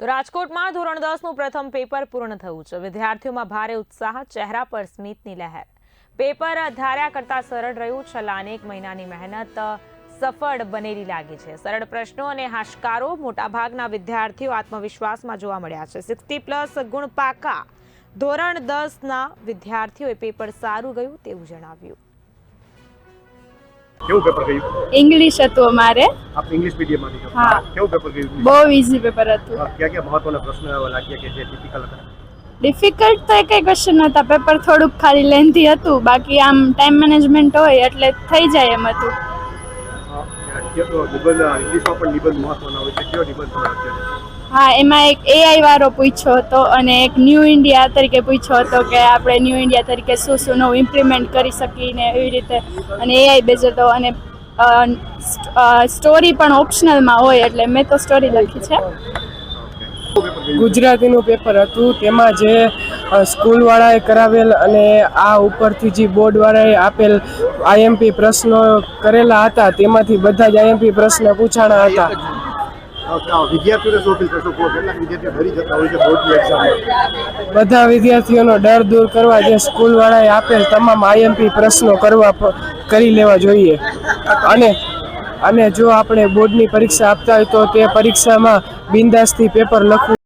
તો રાજકોટમાં ધોરણ 10નું પ્રથમ પેપર પૂર્ણ થયું છે। વિદ્યાર્થીઓમાં ભારે ઉત્સાહ, ચહેરા પર સ્મિતની લહેર। પેપર ધાર્યા કરતા સરળ રહ્યું। છેલ્લા અનેક મહિનાની મહેનત સફળ બનેલી લાગી છે। સરળ પ્રશ્નો અને હાશકારો મોટાભાગના વિદ્યાર્થીઓ આત્મવિશ્વાસમાં જોવા મળ્યા છે। 60+ ગુણ પાકા ધોરણ 10ના વિદ્યાર્થીઓએ પેપર સારું ગયું તેવું જણાવ્યું। કેવું પેપર ગયું? इंग्लिश હતું અમારે। આપ ઇંગ્લિશ મીડિયમમાંથી છો? હા। કેવું પેપર ગયું? બહુ ઈઝી પેપર હતું। ક્યાં મહત્વના પ્રશ્નો એવા લાગ્યા કે જે ટિપિકલ હતા? ડિફિકલ્ટ તો એકય ક્વેશ્ચન નહોતા, પેપર થોડુંક ખાલી લેન્થી હતું, બાકી આમ ટાઈમ મેનેજમેન્ટ હોય એટલે થઈ જાય એમ હતું। નિબંધ ઇંગ્લિશમાં પણ નિબંધ મહત્વના હોય છે, કયો નિબંધ તમે લખ્યો છે? હા, એમાં એક એઆઈ વાળો પૂછ્યો હતો અને એક ન્યૂ ઇન્ડિયા તરીકે પૂછ્યો હતો કે આપણે ન્યૂ ઇન્ડિયા તરીકે શું શું નવું ઇમ્પ્લિમેન્ટ કરી શકીને એવી રીતે, અને એઆઈ બેઝ હતો। અને સ્ટોરી પણ ઓપ્શનલમાં હોય એટલે મેં તો સ્ટોરી લખી છે। ગુજરાતીનું પેપર હતું, તેમાં જે સ્કૂલવાળાએ કરાવેલ અને આ ઉપરથી જે બોર્ડવાળાએ આપેલ આઈએમપી પ્રશ્નો કરેલા હતા તેમાંથી બધા જ આઈએમપી પ્રશ્ન પૂછાણા હતા। વિદ્યાર્થીઓને શું અપીલ કરશો? કેટલાક વિદ્યાર્થીઓ ડરી જતા હોય છે બોર્ડની એક્ઝામમાં। બધા વિદ્યાર્થીઓનો ડર દૂર કરવા જે સ્કૂલવાળાએ આપેલ તમામ આઈએમપી પ્રશ્નો કરી લેવા જોઈએ। અને જો આપણે બોર્ડની પરીક્ષા આપતા હોય તો તે પરીક્ષામાં બિંદાસથી પેપર લખવું।